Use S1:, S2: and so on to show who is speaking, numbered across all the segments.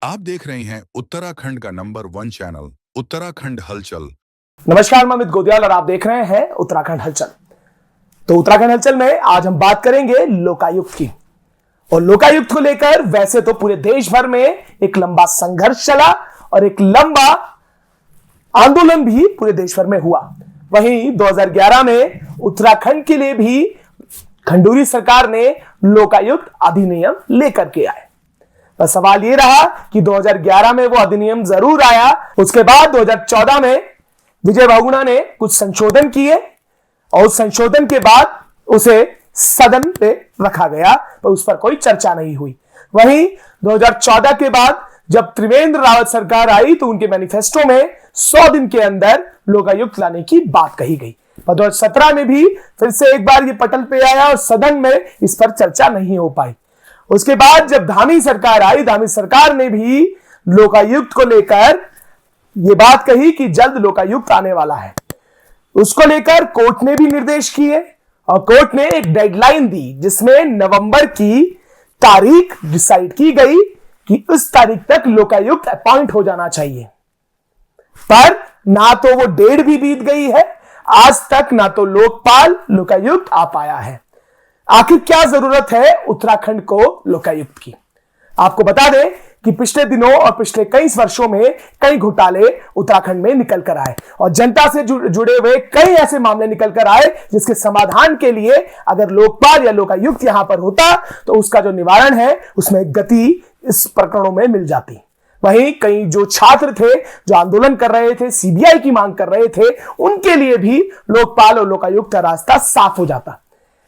S1: आप देख रहे हैं उत्तराखंड का नंबर 1 चैनल उत्तराखंड हलचल।
S2: नमस्कार, मैं अमित गोदियाल और आप देख रहे हैं उत्तराखंड हलचल। तो उत्तराखंड हलचल में आज हम बात करेंगे लोकायुक्त की। और लोकायुक्त को लेकर वैसे तो पूरे देश भर में एक लंबा संघर्ष चला और एक लंबा आंदोलन भी पूरे देश भर में हुआ। वहीं 2011 में उत्तराखंड के लिए भी खंडूरी सरकार ने लोकायुक्त अधिनियम लेकर के आए। पर सवाल यह रहा कि 2011 में वो अधिनियम जरूर आया, उसके बाद 2014 में विजय बहुगुणा ने कुछ संशोधन किए और उस संशोधन के बाद उसे सदन पे रखा गया, पर उस पर कोई चर्चा नहीं हुई। वहीं 2014 के बाद जब त्रिवेंद्र रावत सरकार आई तो उनके मैनिफेस्टो में 100 दिन के अंदर लोकायुक्त लाने की बात कही गई। पर 2017 में भी फिर से एक बार ये पटल पे आया और सदन में इस पर चर्चा नहीं हो पाई। उसके बाद जब धामी सरकार आई, धामी सरकार ने भी लोकायुक्त को लेकर यह बात कही कि जल्द लोकायुक्त आने वाला है। उसको लेकर कोर्ट ने भी निर्देश किए और कोर्ट ने एक डेडलाइन दी जिसमें नवंबर की तारीख डिसाइड की गई कि इस तारीख तक लोकायुक्त अपॉइंट हो जाना चाहिए। पर ना तो वो डेट भी बीत गई है, आज तक ना तो लोकपाल लोकायुक्त आ पाया है। आखिर क्या जरूरत है उत्तराखंड को लोकायुक्त की? आपको बता दें कि पिछले दिनों और पिछले कई वर्षों में कई घोटाले उत्तराखंड में निकल कर आए और जनता से जुड़े हुए कई ऐसे मामले निकल कर आए जिसके समाधान के लिए अगर लोकपाल या लोकायुक्त यहां पर होता तो उसका जो निवारण है उसमें गति इस प्रकरणों में मिल जाती। वहीं कई जो छात्र थे जो आंदोलन कर रहे थे, सीबीआई की मांग कर रहे थे, उनके लिए भी लोकपाल और लोकायुक्त का रास्ता साफ हो जाता।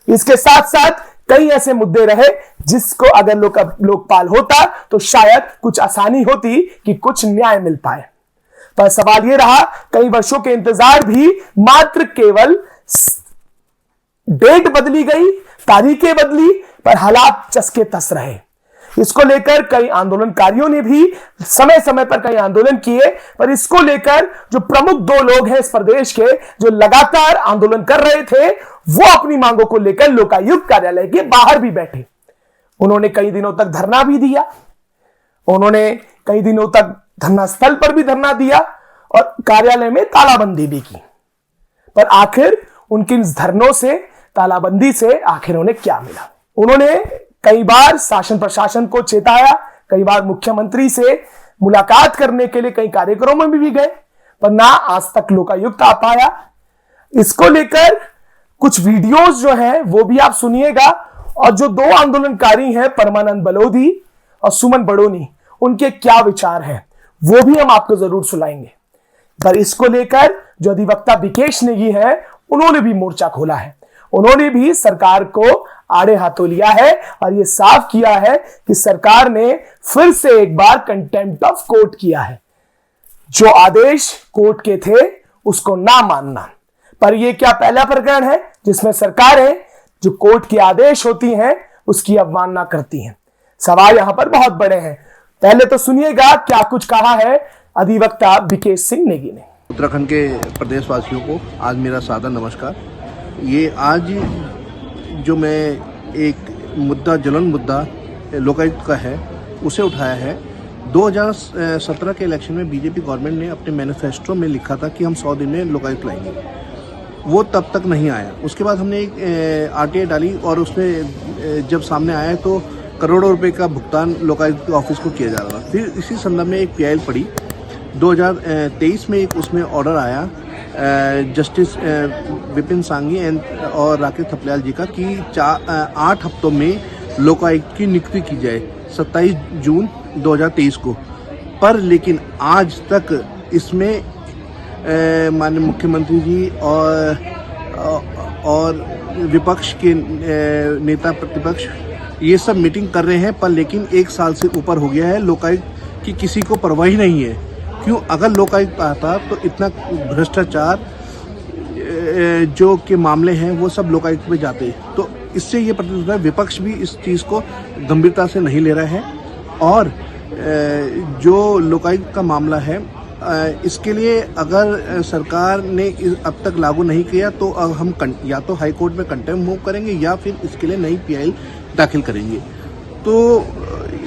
S2: इसके साथ साथ कई ऐसे मुद्दे रहे जिसको अगर लोकपाल होता तो शायद कुछ आसानी होती कि कुछ न्याय मिल पाए। पर सवाल यह रहा, कई वर्षों के इंतजार भी मात्र केवल डेट बदली गई, तारीखें बदली, पर हालात चस्के तस रहे। इसको लेकर कई आंदोलनकारियों ने भी समय समय पर कई आंदोलन किए, पर इसको लेकर जो प्रमुख 2 लोग हैं इस प्रदेश के जो लगातार आंदोलन कर रहे थे वो अपनी मांगों को लेकर लोकायुक्त कार्यालय के बाहर भी बैठे। उन्होंने कई दिनों तक धरना भी दिया, उन्होंने कई दिनों तक धरना स्थल पर भी धरना दिया और कार्यालय में तालाबंदी भी की। पर आखिर उनके इस धरनों से, तालाबंदी से आखिर उन्हें क्या मिला? उन्होंने कई बार शासन प्रशासन को चेताया, कई बार मुख्यमंत्री से मुलाकात करने के लिए कई कार्यक्रमों में भी गए, पर ना आज तक लोकायुक्त आ पाया। इसको लेकर कुछ वीडियोस जो हैं वो भी आप सुनिएगा और जो 2 आंदोलनकारी हैं परमानंद बलोधी और सुमन बड़ोनी, उनके क्या विचार हैं वो भी हम आपको जरूर सुनाएंगे। पर इसको लेकर जो अधिवक्ता विकेश नेगी है उन्होंने भी मोर्चा खोला है। उन्होंने भी सरकार को आड़े हाथों लिया है और यह साफ किया है कि सरकार ने फिर से एक बार कंटेम्प्ट ऑफ कोर्ट किया है। जो आदेश कोर्ट के थे उसको ना मानना। पर यह क्या पहला प्रकरण है जिसमें सरकारें जो कोर्ट के आदेश होती हैं उसकी अवमानना करती हैं? सवाल यहां पर बहुत बड़े हैं। पहले तो सुनिएगा क्या कुछ कहा है अधिवक्ता विकेश सिंह नेगी ने।
S3: उत्तराखंड के प्रदेशवासियों को आज मेरा सादर नमस्कार। ये आज जो मैं एक मुद्दा, ज्वलन मुद्दा लोकायुक्त का है उसे उठाया है। 2017 के इलेक्शन में बीजेपी गवर्नमेंट ने अपने मैनिफेस्टो में लिखा था कि हम 100 दिन में लोकायुक्त लाएंगे, वो तब तक नहीं आया। उसके बाद हमने एक आरटीआई डाली और उसमें जब सामने आया तो करोड़ों रुपए का भुगतान लोकायुक्त ऑफिस को किया जा रहा था। फिर इसी संदर्भ में एक पीआईएल पड़ी 2023 में, एक उसमें ऑर्डर आया जस्टिस विपिन सांघी और राकेश थपलियाल जी का कि 8 हफ्तों में लोकायुक्त की नियुक्ति की जाए 27 जून 2023 को। पर लेकिन आज तक इसमें माननीय मुख्यमंत्री जी और विपक्ष के नेता प्रतिपक्ष ये सब मीटिंग कर रहे हैं, पर लेकिन 1 साल से ऊपर हो गया है। लोकायुक्त की किसी को परवाह ही नहीं है। क्यों? अगर लोकायुक्त आता तो इतना भ्रष्टाचार जो के मामले हैं वो सब लोकायुक्त में जाते। तो इससे ये प्रतीत होता है विपक्ष भी इस चीज़ को गंभीरता से नहीं ले रहा है। और जो लोकायुक्त का मामला है इसके लिए अगर सरकार ने अब तक लागू नहीं किया तो अब हम या तो हाई कोर्ट में कंटेम्प्ट मूव करेंगे या फिर इसके लिए नई पीआईएल दाखिल करेंगे। तो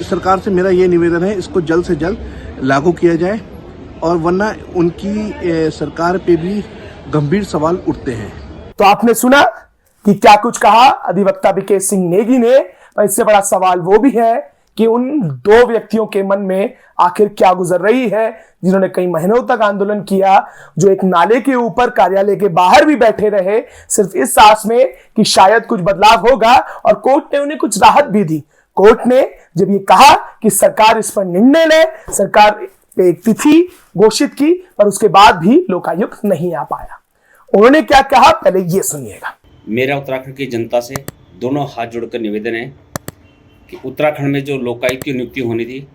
S3: सरकार से मेरा ये निवेदन है, इसको जल्द से जल्द लागू किया जाए, और वरना उनकी सरकार पे भी गंभीर सवाल उठते हैं।
S2: तो आपने सुना कि क्या कुछ कहा अधिवक्ता विकेश सिंह नेगी ने, और इससे बड़ा सवाल वो भी है कि उन दो व्यक्तियों के मन में आखिर क्या गुजर रही है जिन्होंने कई महीनों तक आंदोलन किया, जो एक नाले के ऊपर कार्यालय के बाहर भी बैठे रहे सिर्फ इस आस में कि शायद कुछ बदलाव होगा, और कोर्ट ने उन्हें कुछ राहत भी दी। कोर्ट ने जब ये कहा कि सरकार इस पर निर्णय ले, सरकार पे एक तिथि घोषित की, पर उसके बाद भी लोकायुक्त नहीं आ पाया। उन्होंने क्या कहा, पहले ये सुनिएगा।
S4: मेरा उत्तराखंड की जनता से दोनों हाथ जोड़कर निवेदन है कि उत्तराखंड में जो लोकायुक्त की नियुक्ति होनी थी,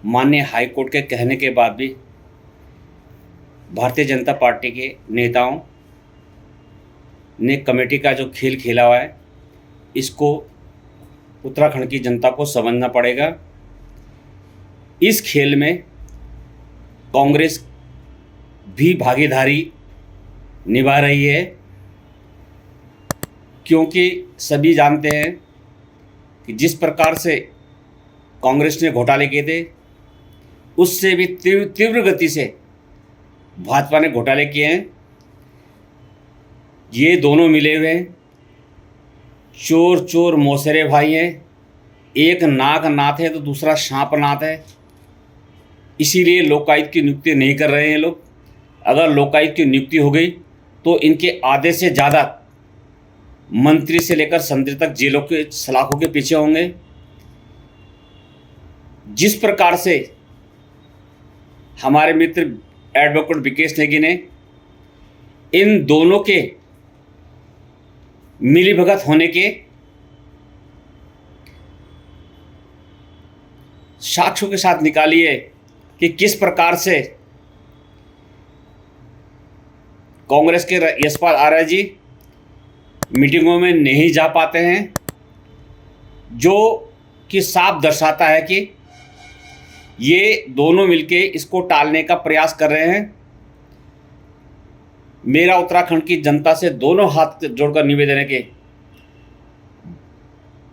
S4: माननीय हाई कोर्ट के कहने के बाद भी भारतीय जनता पार्टी के नेताओं ने कमेटी का जो खेल खेला हुआ है, इसको उत्तराखंड की जनता को समझना पड़ेगा। इस खेल में कांग्रेस भी भागीदारी निभा रही है, क्योंकि सभी जानते हैं कि जिस प्रकार से कांग्रेस ने घोटाले किए थे, उससे भी तीव्र गति से भाजपा ने घोटाले किए हैं। ये दोनों मिले हुए हैं, चोर चोर मौसेरे भाई हैं। एक नाग नाथ है तो दूसरा सांप नाथ है। इसीलिए लोकायुक्त की नियुक्ति नहीं कर रहे हैं लोग। अगर लोकायुक्त की नियुक्ति हो गई तो इनके आधे से ज़्यादा मंत्री से लेकर संतरी तक जेलों के सलाखों के पीछे होंगे। जिस प्रकार से हमारे मित्र एडवोकेट विकेश नेगी ने इन दोनों के मिलीभगत होने के साक्ष्यों के साथ निकाली है कि किस प्रकार से कांग्रेस के यशपाल आर्य जी मीटिंगों में नहीं जा पाते हैं, जो कि साफ दर्शाता है कि ये दोनों मिलके इसको टालने का प्रयास कर रहे हैं। मेरा उत्तराखंड की जनता से दोनों हाथ जोड़कर निवेदन है कि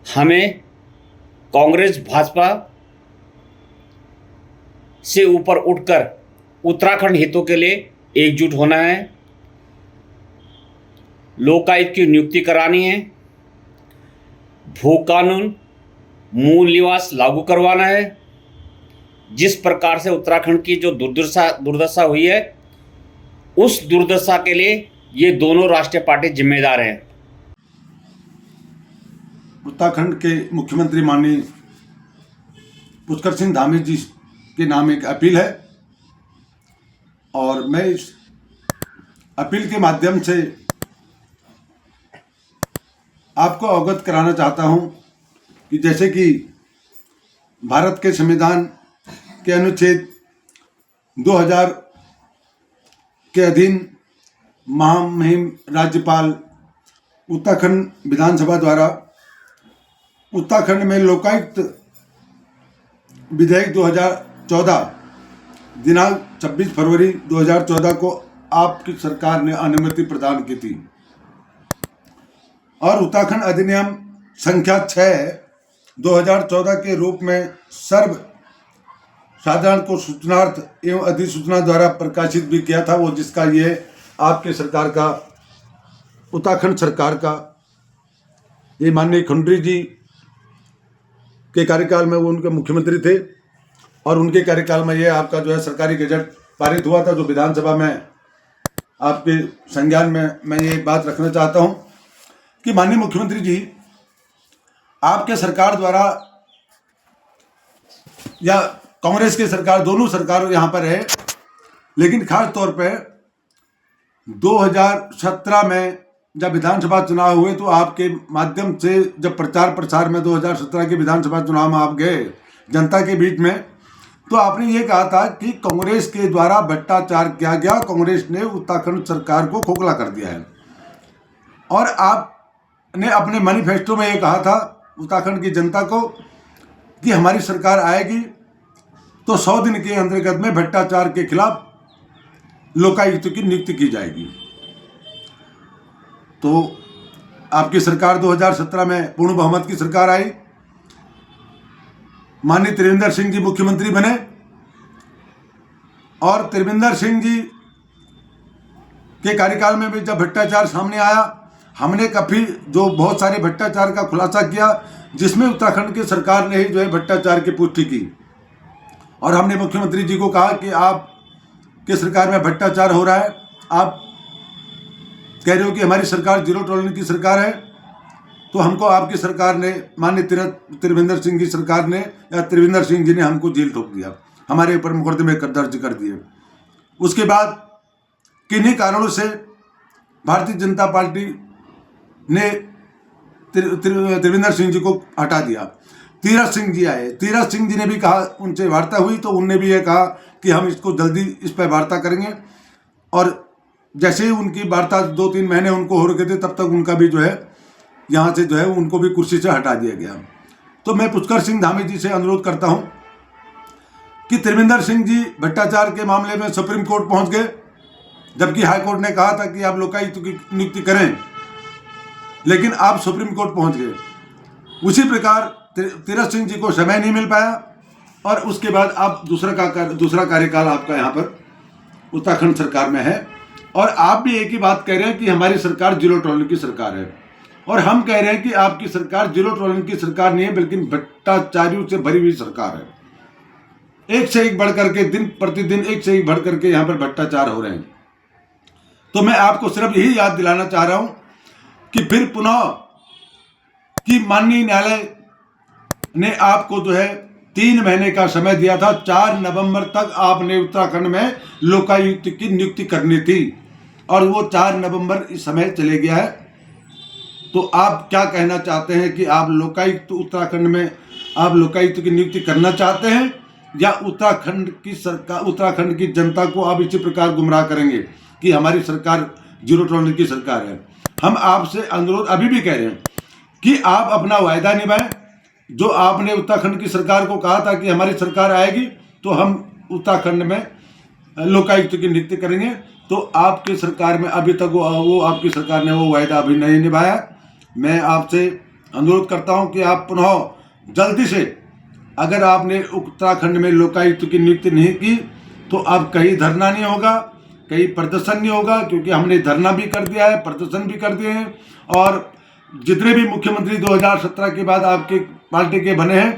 S4: हमें कांग्रेस भाजपा से ऊपर उठकर उत्तराखंड हितों के लिए एकजुट होना है, लोकायुक्त की नियुक्ति करानी है, भू कानून मूल निवास लागू करवाना है। जिस प्रकार से उत्तराखंड की जो दुर्दशा हुई है, उस दुर्दशा के लिए ये दोनों राष्ट्रीय पार्टी जिम्मेदार हैं।
S5: उत्तराखंड के मुख्यमंत्री माननीय पुष्कर सिंह धामी जी के नाम एक अपील है, और मैं इस अपील के माध्यम से आपको अवगत कराना चाहता हूं कि जैसे कि भारत के संविधान के अनुच्छेद 2000 के अधीन महामहिम राज्यपाल उत्तराखंड विधानसभा द्वारा उत्तराखंड में लोकायुक्त विधेयक 2014 दिनांक 26 फरवरी 2014 को आपकी सरकार ने अनुमति प्रदान की थी, और उत्तराखंड अधिनियम संख्या 6 2014 के रूप में सर्व साधारण को सूचनार्थ एवं अधिसूचना द्वारा प्रकाशित भी किया था, वो जिसका ये आपके सरकार का, उत्तराखंड सरकार का, ये माननीय खंडूरी जी के कार्यकाल में वो उनके मुख्यमंत्री थे, और उनके कार्यकाल में ये आपका जो है सरकारी गजट पारित हुआ था, जो विधानसभा में आपके संज्ञान में मैं ये बात रखना चाहता हूँ कि माननीय मुख्यमंत्री जी, आपके सरकार द्वारा या कांग्रेस की सरकार, दोनों सरकार यहाँ पर है, लेकिन खास तौर पे 2017 में जब विधानसभा चुनाव हुए तो आपके माध्यम से जब प्रचार प्रसार में 2017 के विधानसभा चुनाव में आप गए जनता के बीच में, तो आपने ये कहा था कि कांग्रेस के द्वारा भ्रष्टाचार किया गया, कांग्रेस ने उत्तराखंड सरकार को खोखला कर दिया है, और आपने अपने मैनिफेस्टो में ये कहा था उत्तराखंड की जनता को कि हमारी सरकार आएगी तो 100 दिन के अंतर्गत में भ्रष्टाचार के खिलाफ लोकायुक्त की नियुक्ति की जाएगी। तो आपकी सरकार 2017 में पूर्ण बहुमत की सरकार आई, माननीय त्रिवेंद्र सिंह जी मुख्यमंत्री बने और त्रिवेंद्र सिंह जी के कार्यकाल में भी जब भ्रष्टाचार सामने आया, हमने काफ़ी जो बहुत सारे भ्रष्टाचार का खुलासा किया, जिसमें उत्तराखंड की सरकार ने ही जो है भ्रष्टाचार की पुष्टि की। और हमने मुख्यमंत्री जी को कहा कि आप की सरकार में भ्रष्टाचार हो रहा है, आप कह रहे हो कि हमारी सरकार जीरो टॉलरेंस की सरकार है, तो हमको आपकी सरकार ने, माननीय त्रिवेंद्र सिंह की सरकार ने या त्रिवेंद्र सिंह जी ने हमको जेल ठोक दिया, हमारे ऊपर मुकदमे दर्ज कर दिए। उसके बाद किन्हीं कारणों से भारतीय जनता पार्टी ने त्रिवेंद्र सिंह जी को हटा दिया। तीरथ सिंह जी आए, तीरथ सिंह जी ने भी कहा, उनसे वार्ता हुई तो उनने भी ये कहा कि हम इसको जल्दी इस पर वार्ता करेंगे। और जैसे ही उनकी वार्ता 2-3 महीने उनको हो रखे थे, तब तक उनका भी जो है यहाँ से जो है उनको भी कुर्सी से हटा दिया गया। तो मैं पुष्कर सिंह धामी जी से अनुरोध करता हूँ कि त्रिवेंद्र सिंह जी भ्रष्टाचार के मामले में सुप्रीम कोर्ट पहुँच गए, जबकि हाई कोर्ट ने कहा था कि आप लोकायुक्त की नियुक्ति करें, लेकिन आप सुप्रीम कोर्ट पहुँच गए। उसी प्रकार तीरथ सिंह जी को समय नहीं मिल पाया और उसके बाद आप दूसरा कार्यकाल आपका यहाँ पर उत्तराखंड सरकार में है। और आप भी एक ही बात कह रहे हैं कि हमारी सरकार जीरो टॉलरेंस की सरकार है, और हम कह रहे हैं कि आपकी सरकार जीरो टॉलरेंस की सरकार नहीं है, बल्कि भ्रष्टाचारियों से भरी हुई सरकार है। एक से एक बढ़ करके, दिन प्रतिदिन एक से एक बढ़ करके यहाँ पर भ्रष्टाचार हो रहे हैं। तो मैं आपको सिर्फ यही याद दिलाना चाह रहा हूं कि फिर पुनः कि माननीय न्यायालय ने आपको जो है 3 महीने का समय दिया था। 4 नवंबर तक आपने उत्तराखंड में लोकायुक्त की नियुक्ति करनी थी और वो 4 नवंबर इस समय चले गया है। तो आप क्या कहना चाहते हैं कि आप लोकायुक्त उत्तराखंड में आप लोकायुक्त की नियुक्ति करना चाहते हैं, या उत्तराखंड की सरकार, उत्तराखंड की जनता को आप इसी प्रकार गुमराह करेंगे कि हमारी सरकार जीरो टॉलरेंस की सरकार है? हम आपसे अनुरोध अभी भी कह रहे हैं कि आप अपना वायदा निभाएं। जो आपने उत्तराखंड की सरकार को कहा था कि हमारी सरकार आएगी तो हम उत्तराखंड में लोकायुक्त की नियुक्ति करेंगे, तो आपकी सरकार में अभी तक वो आपकी सरकार ने वो वायदा अभी नहीं निभाया। मैं आपसे अनुरोध करता हूं कि आप पुनः जल्दी से, अगर आपने उत्तराखंड में लोकायुक्त की नियुक्ति नहीं की तो अब कहीं धरना नहीं होगा, कहीं प्रदर्शन नहीं होगा, क्योंकि हमने धरना भी कर दिया है, प्रदर्शन भी कर दिए हैं। और जितने भी मुख्यमंत्री 2017 के बाद आपके पार्टी के बने हैं,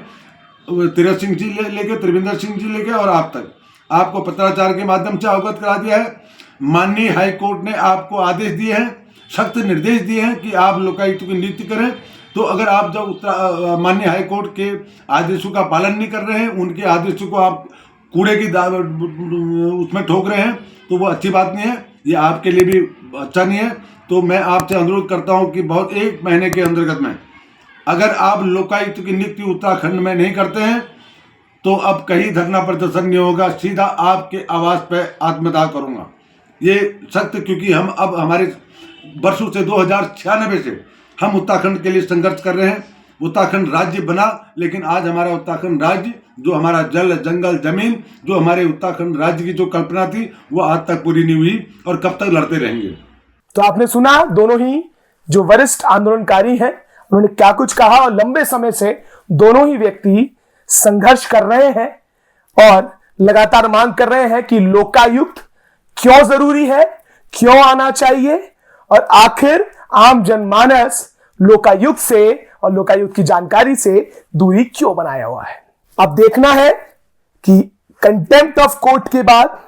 S5: तीरथ सिंह जी लेके, त्रिवेंद्र सिंह जी लेके और आप तक, आपको पत्राचार के माध्यम से अवगत करा दिया है। माननीय हाई कोर्ट ने आपको आदेश दिए हैं, सख्त निर्देश दिए हैं कि आप लोकायुक्त की नियुक्ति करें। तो अगर आप जब माननीय हाई कोर्ट के आदेशों का पालन नहीं कर रहे हैं, उनके आदेशों को आप कूड़े की उसमें ठोक रहे हैं, तो वो अच्छी बात नहीं है, ये आपके लिए भी अच्छा नहीं है। तो मैं आपसे अनुरोध करता हूं कि बहुत 1 महीने के अंतर्गत में अगर आप लोकायुक्त की नियुक्ति उत्तराखंड में नहीं करते हैं तो अब कहीं धरना प्रदर्शन नहीं होगा, सीधा आपके आवास पर आत्मदाह करूंगा। ये सख्त, क्योंकि हम अब हमारे वर्षों से 2096 से हम उत्तराखंड के लिए संघर्ष कर रहे हैं। उत्तराखंड राज्य बना, लेकिन आज हमारा उत्तराखंड राज्य, जो हमारा जल जंगल जमीन, जो हमारे उत्तराखंड राज्य की जो कल्पना थी, वो आज तक पूरी नहीं हुई और कब तक लड़ते रहेंगे।
S2: तो आपने सुना दोनों ही जो वरिष्ठ आंदोलनकारी हैं, उन्होंने क्या कुछ कहा, और लंबे समय से दोनों ही व्यक्ति संघर्ष कर रहे हैं और लगातार मांग कर रहे हैं कि लोकायुक्त क्यों जरूरी है, क्यों आना चाहिए, और आखिर आम जनमानस लोकायुक्त से और लोकायुक्त की जानकारी से दूरी क्यों बनाया हुआ है। अब देखना है कि कंटेम्प्ट ऑफ कोर्ट के बाद,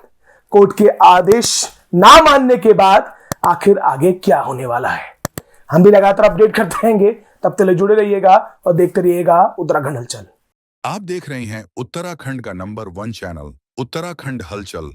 S2: कोर्ट के आदेश ना मानने के बाद आखिर आगे क्या होने वाला है। हम भी लगातार अपडेट करते रहेंगे, तब तक जुड़े रहिएगा और देखते रहिएगा उत्तराखंड हलचल।
S1: आप देख रहे हैं उत्तराखंड का नंबर 1 चैनल उत्तराखंड हलचल।